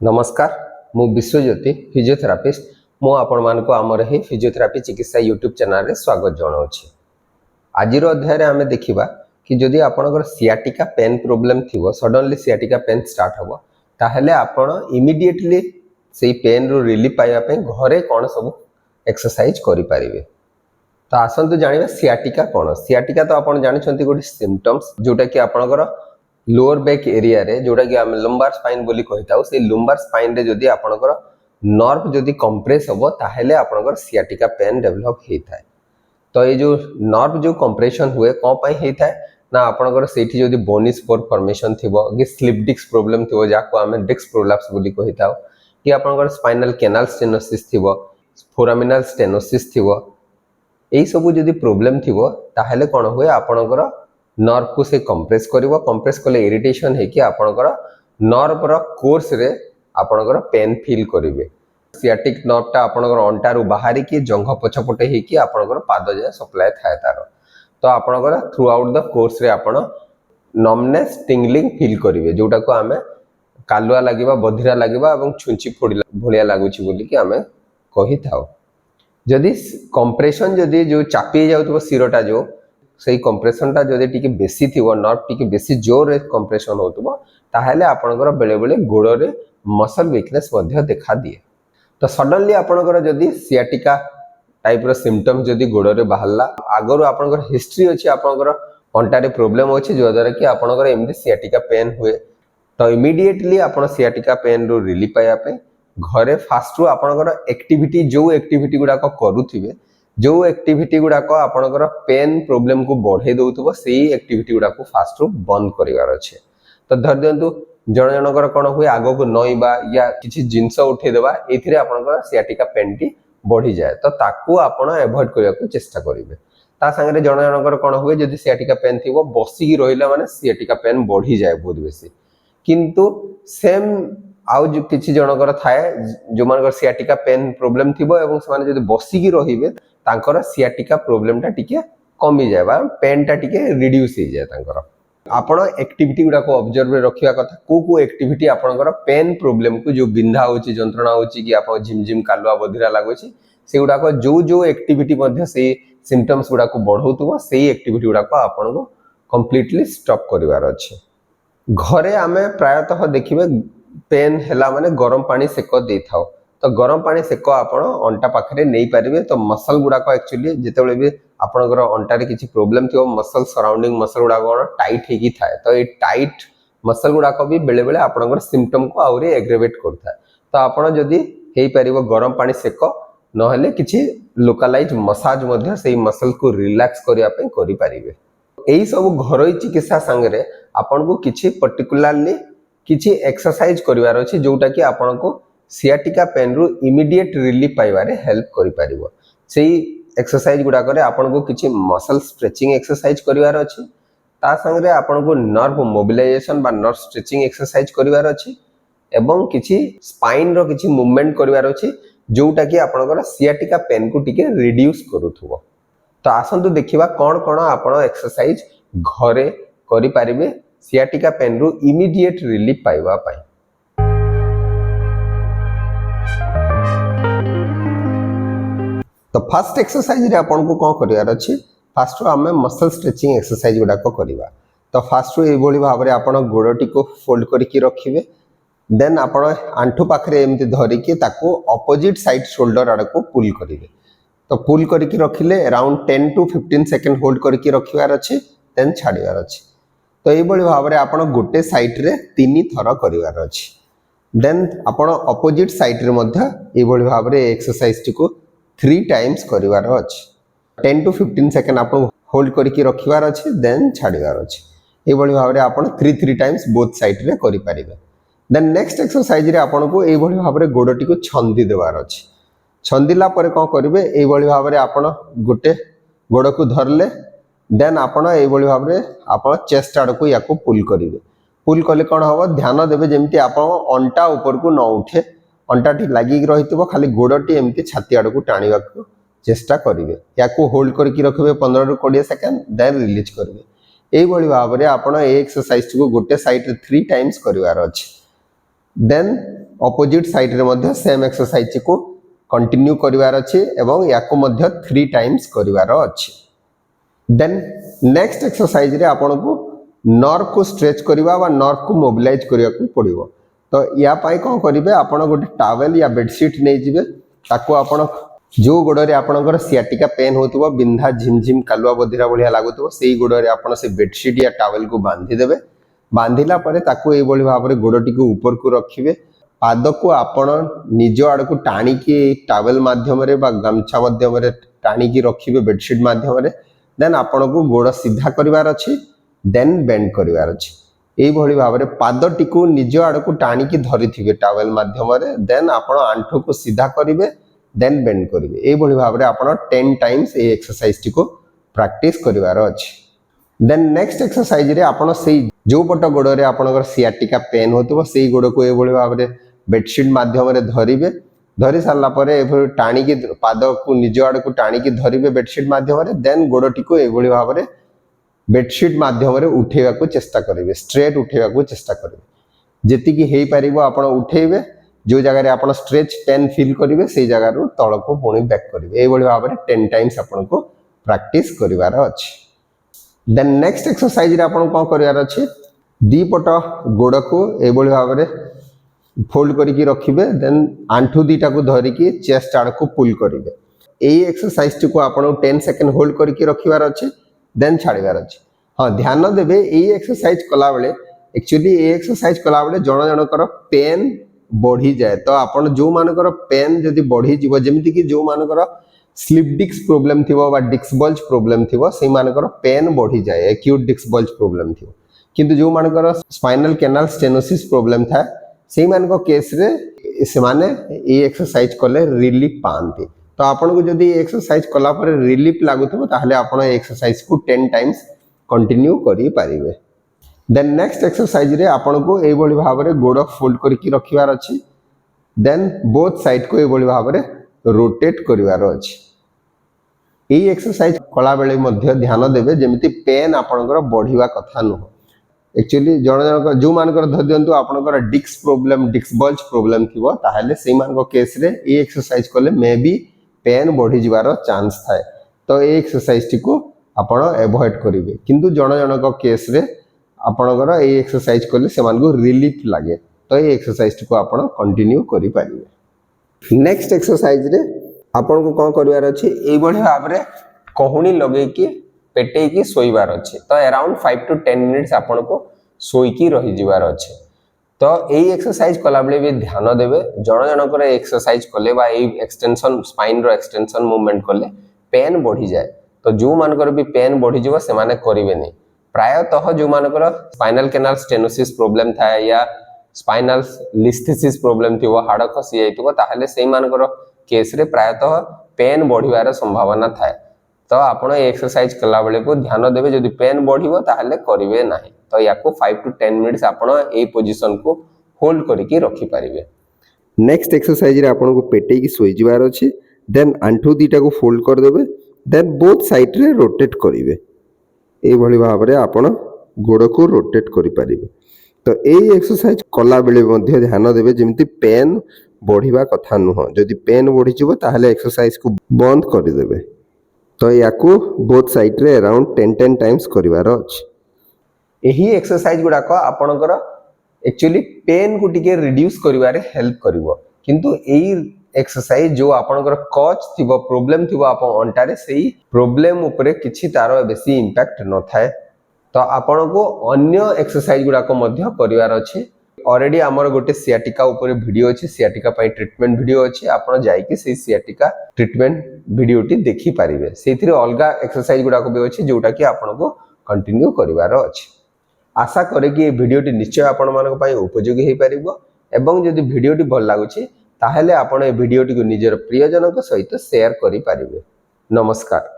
नमस्कार मु विश्वज्योति फिजियोथेरापिस्ट मु आपण मान को आमर ही फिजियोथेरापी चिकित्सा यूट्यूब चैनल रे स्वागत जनाऊँगी। आज अध्याय आम देखा कि जदि आपंकर सियाटिका पेन प्रोब्लेम थी सडनली सियाटिका पेन स्टार्ट हम ताहले आपण इमिडिएटली से पेन रु रिलीफ पाइबापी घरे कौन सब एक्सरसाइज करें। तो आसतु जाना सियाटिका कौन। सियाटिका तो आप जानते गोटे सिम्पटम्स जोटा कि आपंकर लोअर बैक एरिया रे जोटा कि आम लंबार स्पाइन बोली कही था से लंबार स्पाइन रे जदि आपंकर नर्व जदि कंप्रेस हम ताहले आपंकर सियाटिका पेन डेवलप होता है। तो ये जो नर्व जो कंप्रेशन हुए कौन पाई होता है ना आपंकर सेठी जदि बोनी स्पोर फॉर्मेशन थिबो कि स्लिप डिस्क प्रॉब्लम थिबो जाको आम डिस्क प्रोलैप्स बोली कही था कि आपंकर स्पाइनल कैनाल स्टेनोसिस थिबो फोरामिनल स्टेनोसिस थिबो यही सब जदि प्रॉब्लम थिबो ताहले कौन हुए आपंकर नर्व को से कंप्रेस करिवो कंप्रेस कले इरिटेशन है कि आपनकर नर्व रो कोर्स रे आपनकर पेन फील करिवे। सियाटिक नर्व ता आपनकर अंटा रु बाहरी कि जंघ पछपटे हे कि आपनकर पाद जे सप्लाई थाए तार तो आपनकर थ्रू आउट द कोर्स रे आपण नमनेस टिंगलिंग फील करिवे जोटा को आमे कालुआ लागिबा बधिरा लागिबा एवं छुंची फोड़ी भलिया लागुची बोली कि आमे कहि थाओ। जदि कंप्रेशन जदि जो चापी जाउतबो सिरोटा जो से कंप्रेशन टा जदि टिके बेसी थिवो नर्व टिके बेसी जोर रे कंप्रेशन होतबो ताहले आपनकर बेले बेले गोड़ रे मसल वीकनेस मध्य देखा दिए। तो सडनली आपनकर जदि सियाटिका टाइप रो सिम्पटम जदि गोड़ रे बाहरला आगरो आपनकर हिस्ट्री अछि आपनकर अंटा रे प्रॉब्लम अछि जो द्वारा कि आपनकर एमदी सियाटिका पेन हुए तो इमीडिएटली आपण सियाटिका पेन रो रिलीफ पाया पे घरे फास्ट रो आपनकर एक्टिविटी जो एक्टिविटी गुडा को करूथिबे जो एक्टिविटी गुड़ाक आपनकर पेन प्रॉब्लम को बढ़े दउथबो सेही एक्टिविटी गुड़ाक फास्ट रू बंद करिवार अछि। तो धर दियंतु जण जनकर कोन हुए आगो को नईबा या किछि जिंस उठे देबा एथिरे आपनकर सियाटिका पेन टी बढ़ी जाए तो ताकू आपण अवॉइड करिया को चेष्टा करिवे। ता संगे जण जनकर कोन हुए जदि सियाटिका पेन थिबो बसी की रहिला माने सियाटिका पेन बढ़ी जाए बहुत बेसी किंतु सेम आउ जो किछि जनकर थाए जो मानकर सियाटिका पेन प्रॉब्लम थिबो एवं से माने जदि बसी की रहिबे तांकर सियाटिका प्रॉब्लम टा टिके कमी जाए बा पेन टा टिके रिड्यूस हो जाए तांकर। आपण एक्टिविटी गुडा को ऑब्जर्व रखिया कथा को एक्टिविटी आपनकर पेन प्रॉब्लम को जो बिंधा होची जंत्रणा होची कि आपण झिमझिम कालुआ बधिरा लागोची से गुडा को जो एक्टिविटी मध्ये से सिम्पटम्स गुडा को बढ़ौतबो सेही एक्टिविटी गुडा को आपण को कंप्लीटली स्टॉप करिवार अछि। घरे आमे प्रायतः देखिबे पेन हैला माने गरम पानी सेक दे थाओ तो गरम पानी सेक आपण अंटा पाखरे नहीं पारिबे तो मसल गुडा को एक्चुअली जेतेबेले भी आपनकर अंटा रे किछि प्रॉब्लम थिओ मसल सराउंडिंग मसल गुडा को टाइट हेकी थाए तो ये टाइट मसल गुडा को भी बेले बेले आपनकर सिम्पटम को आउरी एग्रेवेट करथाय तो आपण जदी हेई पारिबो गरम पानी सेक नहले किछि लोकलाइज मसाज मध्ये सेही मसल को रिलैक्स करिया पे करि पारिबे। एही सब घरोई चिकित्सा संगे आपन को किछि पर्टिकुलरली किछि एक्सरसाइज करिवार अछि जोटा कि आपन को सियाटिका पेन रु इमीडिएट रिलीफ पाइबारे हेल्प करि पारिबो। सेही एक्सरसाइज गुडा करे आपन को किछि मसल स्ट्रेचिंग एक्सरसाइज करिवार अछि ता संगे आपन को नर्व मोबिलाइजेशन बा नर्व स्ट्रेचिंग एक्सरसाइज करिवार अछि एवं किछि स्पाइन रो किछि मूवमेंट करिवार अछि जोटा कि आपनकर सियाटिका पेन को टिके रिड्यूस करूथबो। तो आसंतु देखिबा कोन कोन आपण एक्सरसाइज घरे करि पारिबे सियाटिका पेन रु इमीडिएट रिलीफ पाइबा पाई। तो फर्स्ट एक्सरसाइज रे आपन को कोन करियार अछि फर्स्ट आमे मसल स्ट्रेचिंग एक्सरसाइज गुडा को करिवा। तो फर्स्ट ए बोली भाबरे आपन गोडटी को फोल्ड करके रखिबे देन आपन आंठू पाखरे एमति धरि के ताको ऑपोजिट साइड शोल्डर आड़ को पुल करिवे। तो पुल करके रखिले अराउंड 10 to 15 सेकंड होल्ड करके रखिवार अछि देन छाड़िवार अछि। तो ए बोली भाबरे आपन गोटे साइड रे 3 थर करिवार अछि देन आपन ऑपोजिट साइड रे मध्य ए बोली भाबरे एक्सरसाइज टी को 3 टाइम्स करिवार अछि। 10 to 15 सेकंड आपन होल्ड करके रखिवार अछि देन छाड़िवार अछि। ए बोली भाबरे आपन 3 टाइम्स बोथ साइड रे करि पारिबे। देन नेक्स्ट एक्सरसाइज रे आपन को ए बोली भाबरे गोडटी को छंदी देवार अछि। छंदिला परे कोन करिवे ए बोली भाबरे आपन गोटे गोड़ को धरले देन आपन ए बोली भाबरे आपन चेस्ट आड़ को याको पुल करिवे। पुल कले कोन हबो ध्यान देबे जेमति आपन अंटा ऊपर को न उठे अंटा टी लागि रहितबो खाली गोडटी एमति छाती आड़ को टाणीवा को चेष्टा करिवे। याको होल्ड करके रखिबे 15 to 20 सेकंड देन रिलीज करिवे। एई बोली भाबरे आपन ए एक्सरसाइज को गोटे साइड रे 3 टाइम्स करिवार अछि। देन अपोजिट साइड रे मध्य सेम एक्सरसाइज को कंटिन्यू करिवार अछि एवं याको मध्य 3 टाइम्स करिवार अछि। देन नेक्स्ट एक्सरसाइज रे आपन को नर्व को स्ट्रेच करिवा बा नर्व को मोबिलाइज करिया को पड़िबो। तो या पाई कोन करिवे आपण गोटे टॉवेल या बेडशीट नै जिवे ताको आपण जो गोड़ रे आपनकर सियाटिका पेन होतबो बिंधा झिमझिम कालुआ बधिरा बढ़िया लागुतबो सेही गोड़ रे आपण से बेडशीट या टॉवेल को बांधी देबे। बांधिला परे ताको ए बळी भाबरे गोड़टी को ऊपर को रखिबे। पाद को आपण निज आड़ को टाणी की टॉवेल माध्यम रे बा गमछा माध्यम रे टाणी की रखिबे बेडशीट माध्यम रे। देन आपण को गोड़ सीधा करिवार अछि देन बेंड करिवार अछि। एई भଳି भाबरे पादटी को निज आड़ को टाणी की धरिथिबे टॉवेल माध्यम रे। देन आपण आंठो को सीधा करिवे देन बेंड करिवे। एई भଳି भाबरे आपण 10 टाइम्स ए एक्सरसाइज टी को प्रैक्टिस करिवार अछि। देन नेक्स्ट एक्सरसाइज रे आपण सेही जो पट गोड़ रे आपनकर सियाटिका पेन होतबो सेही गोड़ को ए भଳି भाबरे बेडशीट माध्यम रे धरिबे। धरि सारला परे ए भଳି टाणी की पाद को निज आड़ को टाणी की धरिबे बेडशीट माध्यम रे। देन गोड़टी को ए भଳି भाबरे बेडशीट माध्यम रे उठेवा को चेष्टा करिवे स्ट्रेट उठेवा को चेष्टा करिवे। जेति की हेई परिबो आपण उठेइबे जो जगह रे आपण स्ट्रेच पेन फील करिवे सेही जगह रो तळ को पुणी बैक करिवे। ए भଳି भाबरे 10 टाइम्स आपण को प्रैक्टिस करिवार अछि। देन नेक्स्ट एक्सरसाइज रे आपण कोन करिवार अछि दी पट गोड़ को ए भଳି भाबरे फोल्ड करिकी रखिबे। देन आंठू दीटा को धरिकी चेस्ट आड़ को पुल करिवे। एई एक्सरसाइज टी को आपण 10 सेकंड होल्ड करिकी रखिवार अछि देन छाड़ीवार अछि। हां ध्यान देबे एई एक्सरसाइज कला बेले एक्चुअली ए एक्सरसाइज कला बेले जण जणकर पेन बढ़ी जाए। तो आपण जो मानकर पेन जदी बढ़ी जीवो जेमिति कि जो मानकर स्लिप डिस्क प्रॉब्लम थिवो बा डिस्क बल्ज प्रॉब्लम थिवो सेही मानकर पेन बढ़ी जाए एक्यूट डिस्क बल्ज प्रॉब्लम थिवो। किंतु जो मानकर स्पाइनल कैनाल स्टेनोसिस प्रॉब्लम था सेही मानको केस रे से माने ए एक्सरसाइज कले रिलीफ पांती। तो आपण को जदी एक्सरसाइज कला पर रिलीफ लागुथबो ताहले आपण एक्सरसाइज को 10 टाइम्स कंटिन्यू करि पारिबे। देन नेक्स्ट एक्सरसाइज रे आपण को ए बळी भाबरे गोड़ फोल्ड करके रखिवार अछि। देन बोथ साइड को ए बळी भाबरे रोटेट करिवार अछि। एई एक्सरसाइज कला बेले मध्य ध्यान देबे जेमिति पेन आपणकर बढ़िवा कथा न। एक्चुअली जण जण जो मानकर धर दियंतु आपणकर disc problem disc bulge problem थिवो ताहले सेही मानको केस रे ए एक्सरसाइज कले मे बी पेन बढ़ी जिवार चांस थाए। तो ए एक्सरसाइज टी को आपण अवॉइड करिवे। किंतु जण जणक केस रे आपणकर ए एक्सरसाइज कले से मानको रिलीफ लागे तो ए एक्सरसाइज टी को आपण कंटिन्यू करि पारिवे। नेक्स्ट एक्सरसाइज रे आपण को कोन करिवार अछि एई बढे भाबरे कोहुणी लगे कि पेटे की सोईबार अछि। तो अराउंड 5 to 10 मिनिट्स आपण को सोई की रही जिवार अछि। तो एई एक्सरसाइज कला बेले भी ध्यान देबे जण जणकर एक्सरसाइज कले बा एई एक्सटेंशन स्पाइन रो एक्सटेंशन मूवमेंट कले पेन बढ़ी जाए। तो जो मानकर भी पेन बढ़ी जिवो से माने करिवे नै। प्रायतः जो मानकर स्पाइनल कैनाल स्टेनोसिस प्रॉब्लम था या स्पाइनल लिस्थेसिस प्रॉब्लम थिवो हाड़ खसी जाइथिवो ताहले सेही मानकर केस रे प्रायतः पेन बढ़िवार संभावना थाए। तो आपण एक्सरसाइज कला बेले को ध्यान देबे जदि पेन बढ़िवो ताहले करिवे नाही। तो याको 5 to 10 मिनिट्स आपण ए पोजीशन को होल्ड करिकी रखि पारिबे। नेक्स्ट एक्सरसाइज रे आपण को पेटे की सोई जिवार अछि। देन आंठू दीटा को फोल्ड कर देबे। देन बोथ साइड रे रोटेट करिवे। ए भଳି भाबरे आपण गोड़ को रोटेट करि पारिबे। तो ए एक्सरसाइज कला बेले मध्ये ध्यान देबे जेमिति पेन बढ़िवा कथा नुह। जदि पेन बढ़ी जिवो ताहले एक्सरसाइज को बंद करि देबे। तो याको बोथ साइड रे अराउंड 10 टाइम्स करिवार अछि। एही एक्सरसाइज गुडा को आपनकर एक्चुअली पेन को टिके रिड्यूस करिवारे हेल्प करिवो। किंतु एही एक्सरसाइज जो आपनकर कच थिबो प्रॉब्लम थिबो आपन अंटारे सेही प्रॉब्लम ऊपर किछि तारो बेसी इंपैक्ट न थाए। तो आपण को अन्य एक्सरसाइज गुडा को मध्य करिवार अछि। ऑलरेडी हमर गोटे सियाटिका ऊपर वीडियो अछि सियाटिका पई ट्रीटमेंट वीडियो अछि। आपण जाई कि से सियाटिका ट्रीटमेंट वीडियोटी देखि पारिबे। सेथिरे अलगा एक्सरसाइज गुडा को भी अछि जोटा कि आपण को कंटिन्यू करिवार अछि। आशा करे कि ए वीडियोटी निश्चय आपण मानक पई उपयोगी हे पारिबो। एवं जदि वीडियोटी भल लागुछि ताहेले आपण ए वीडियोटी को निजर प्रियजनक सहित शेयर करि पारिबे। नमस्कार।